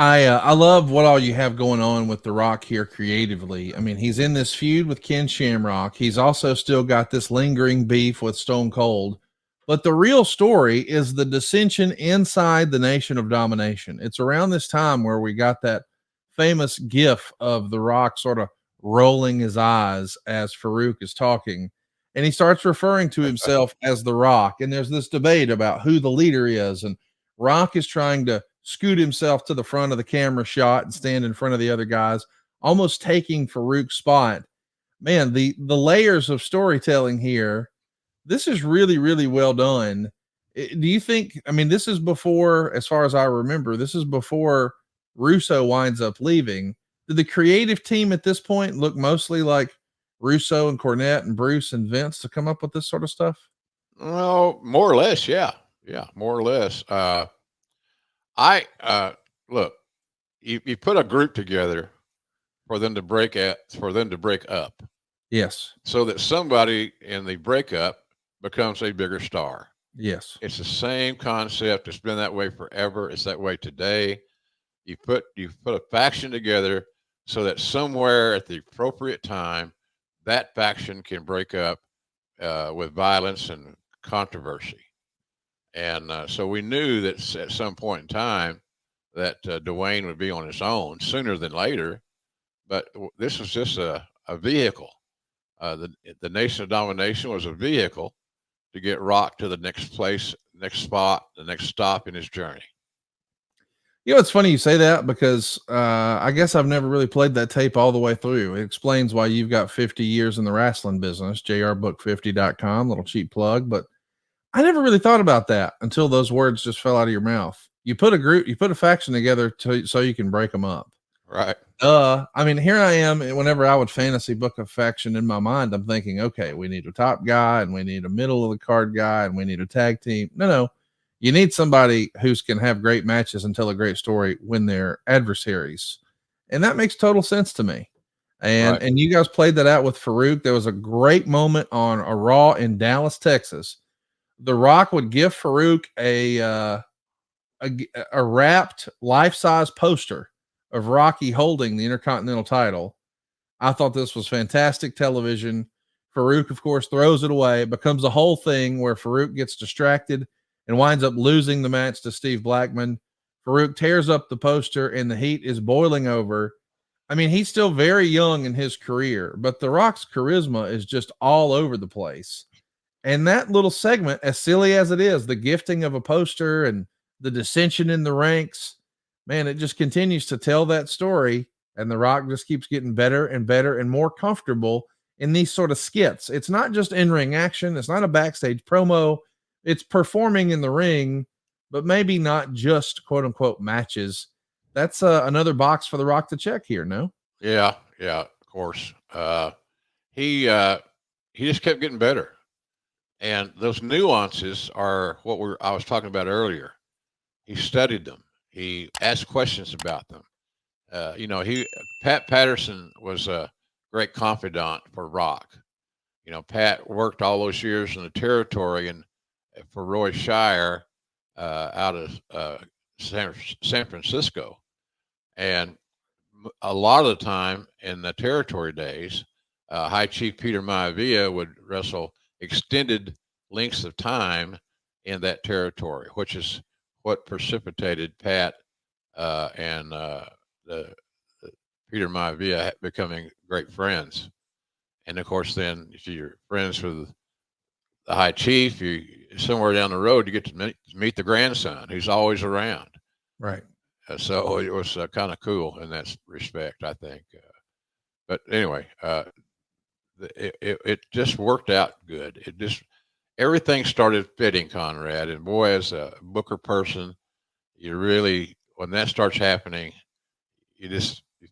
I love what all you have going on with The Rock here creatively. I mean, he's in this feud with Ken Shamrock. He's also still got this lingering beef with Stone Cold. But the real story is the dissension inside the Nation of Domination. It's around this time where we got that famous gif of The Rock sort of rolling his eyes as Farouk is talking. And he starts referring to himself as The Rock. And there's this debate about who the leader is. And Rock is trying to scoot himself to the front of the camera shot and stand in front of the other guys, almost taking Farouk's spot. Man, the layers of storytelling here, this is really, really well done. Do you think, I mean, this is before, as far as I remember, this is before Russo winds up leaving. Did the creative team at this point look mostly like Russo and Cornette and Bruce and Vince to come up with this sort of stuff? Well, more or less, yeah, yeah, more or less. I look, you put a group together for them to break up, Yes. so that somebody in the breakup becomes a bigger star. Yes. It's the same concept. It's been that way forever. It's that way today. You put a faction together so that somewhere at the appropriate time, that faction can break up with violence and controversy. And so we knew that at some point in time that Dwayne would be on his own sooner than later. But this was just a vehicle. The Nation of Domination was a vehicle to get Rock to the next place, next spot, the next stop in his journey. You know, it's funny you say that because I guess I've never really played that tape all the way through. It explains why you've got 50 years in the wrestling business, jrbook50.com, little cheap plug. But I never really thought about that until those words just fell out of your mouth. You put a group, you put a faction together so you can break them up. Right. I mean, here I am. Whenever I would fantasy book a faction in my mind, I'm thinking, okay, we need a top guy and we need a middle of the card guy and we need a tag team. No, you need somebody who can have great matches and tell a great story when they're adversaries. And that makes total sense to me. Right. And you guys played that out with Farouk. There was a great moment on a Raw in Dallas, Texas. The Rock would give Farouk a wrapped life-size poster of Rocky holding the Intercontinental title. I thought this was fantastic television. Farouk, of course, throws it away. It becomes a whole thing where Farouk gets distracted and winds up losing the match to Steve Blackman. Farouk tears up the poster and the heat is boiling over. I mean, he's still very young in his career, but The Rock's charisma is just all over the place. And that little segment, as silly as it is, the gifting of a poster and the dissension in the ranks, man, it just continues to tell that story. And The Rock just keeps getting better and better and more comfortable in these sort of skits. It's not just in ring action, it's not a backstage promo, it's performing in the ring, but maybe not just quote unquote matches. That's another box for The Rock to check here, no? Yeah. Yeah. Of course. He just kept getting better, and those nuances are what I was talking about earlier. He studied them. He asked questions about them. He Pat Patterson was a great confidant for Rock. Pat worked all those years in the territory and for Roy Shire out of San Francisco, and a lot of the time in the territory days, High Chief Peter Maivia would wrestle extended lengths of time in that territory, which is what precipitated Pat and the Peter Maivia becoming great friends. And of course, then if you're friends with the High Chief, you somewhere down the road you get to meet the grandson who's always around. Right. So it was kind of cool in that respect, I think. But anyway, it just worked out good. Everything started fitting, Conrad. And boy, as a Booker person, you really, when that starts happening, you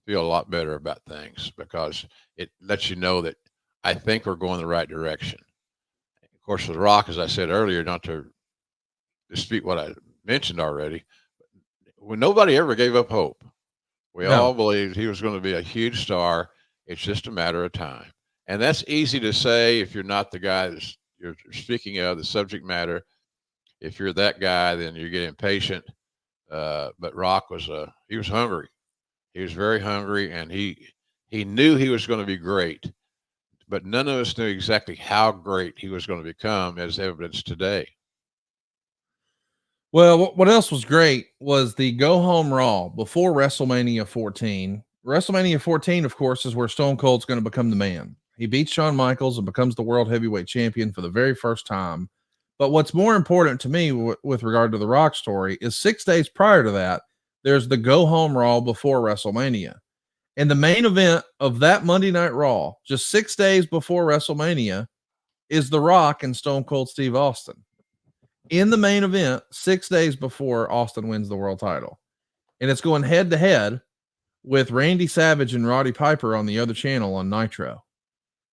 feel a lot better about things because it lets you know that I think we're going the right direction. Of course, with Rock, as I said earlier, not to dispute what I mentioned already, when nobody ever gave up hope. We No. all believed he was going to be a huge star. It's just a matter of time. And that's easy to say if you're not the guy that you're speaking of, the subject matter. If you're that guy, then you get impatient. But Rock was he was hungry. He was very hungry, and he knew he was going to be great. But none of us knew exactly how great he was going to become, as evidenced today. Well, what else was great was the go home Raw before WrestleMania 14. WrestleMania 14, of course, is where Stone Cold's going to become the man. He beats Shawn Michaels and becomes the world heavyweight champion for the very first time. But what's more important to me with regard to the Rock story is 6 days prior to that, there's the go home Raw before WrestleMania. And the main event of that Monday Night Raw, just 6 days before WrestleMania, is The Rock and Stone Cold Steve Austin in the main event 6 days before Austin wins the world title. And it's going head to head with Randy Savage and Roddy Piper on the other channel on Nitro.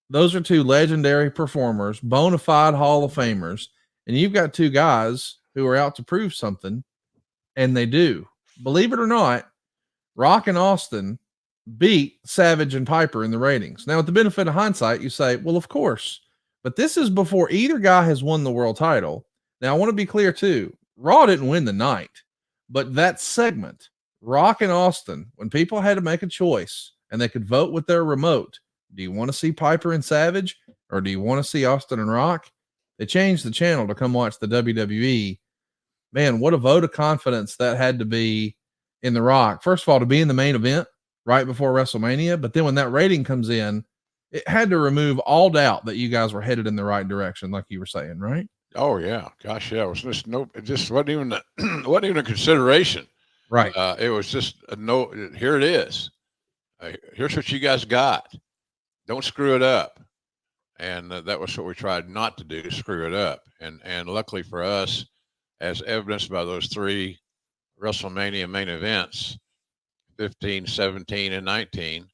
Those are two legendary performers, bona fide Hall of Famers. And you've got two guys who are out to prove something, and they do. Believe it or not, Rock and Austin beat Savage and Piper in the ratings. Now, with the benefit of hindsight, you say, well, of course. But this is before either guy has won the world title. Now, I want to be clear too. Raw didn't win the night, but that segment, Rock and Austin, when people had to make a choice and they could vote with their remote, do you want to see Piper and Savage or do you want to see Austin and Rock? They changed the channel to come watch the WWE. Man, what a vote of confidence that had to be in The Rock. First of all, to be in the main event right before WrestleMania, but then when that rating comes in, it had to remove all doubt that you guys were headed in the right direction, like you were saying, right? Oh yeah, gosh, yeah. It was just no, it just wasn't even wasn't even a consideration. Right. It was just a no. Here it is. Here's what you guys got. Don't screw it up. And that was what we tried not to do, screw it up. And luckily for us, as evidenced by those three WrestleMania main events, 15, 17, and 19,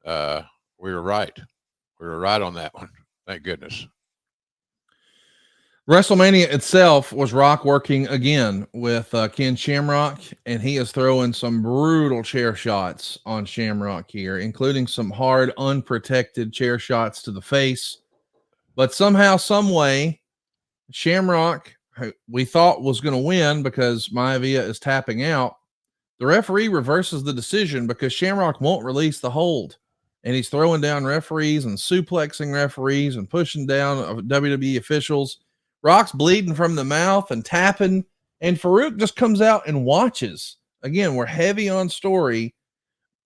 we were right. We were right on that one. Thank goodness. WrestleMania itself was Rock working again with Ken Shamrock, and he is throwing some brutal chair shots on Shamrock here, including some hard, unprotected chair shots to the face. But somehow, some way, Shamrock, who we thought was going to win because Maivia is tapping out, the referee reverses the decision because Shamrock won't release the hold. And he's throwing down referees and suplexing referees and pushing down WWE officials. Rock's bleeding from the mouth and tapping, and Farouk just comes out and watches. Again, we're heavy on story,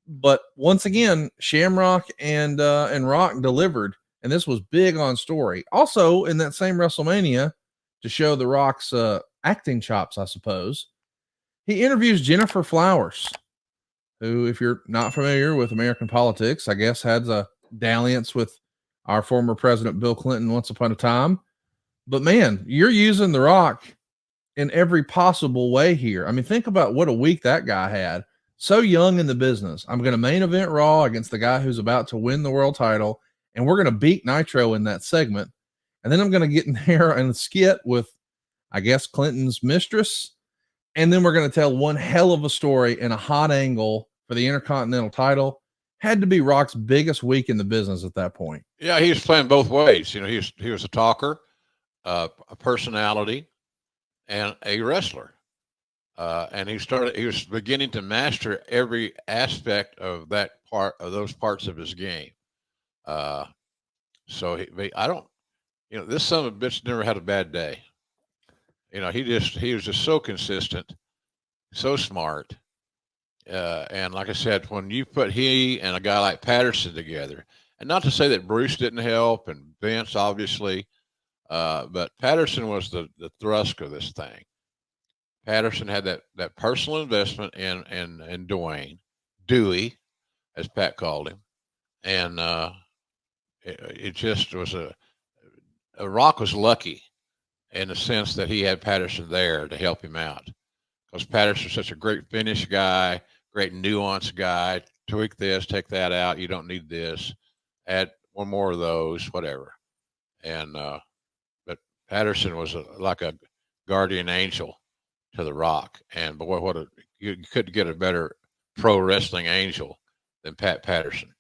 but once again, Shamrock and Rock delivered, and this was big on story. Also, in that same WrestleMania, to show the Rock's acting chops, I suppose, he interviews Jennifer Flowers, who, if you're not familiar with American politics, I guess had a dalliance with our former president Bill Clinton once upon a time. But man, you're using The Rock in every possible way here. I mean, think about what a week that guy had. So young in the business. I'm going to main event Raw against the guy who's about to win the world title, and we're going to beat Nitro in that segment. And then I'm going to get in there and skit with, I guess, Clinton's mistress. And then we're going to tell one hell of a story in a hot angle for the Intercontinental title. Had to be Rock's biggest week in the business at that point. Yeah, he was playing both ways. You know, he was a talker, a personality, and a wrestler. And he was beginning to master every aspect of those parts of his game. So this son of a bitch never had a bad day. You know, he was just so consistent, so smart. And like I said, when you put he and a guy like Patterson together, and not to say that Bruce didn't help and Vince obviously, but Patterson was the thrust of this thing. Patterson had that personal investment in Dewey, as Pat called him, and it just was a Rock was lucky in the sense that he had Patterson there to help him out, because Patterson's such a great finish guy, great nuance guy. Tweak this, take that out. You don't need this. Add one more of those, whatever. And but Patterson was like a guardian angel to The Rock. And boy, you couldn't get a better pro wrestling angel than Pat Patterson.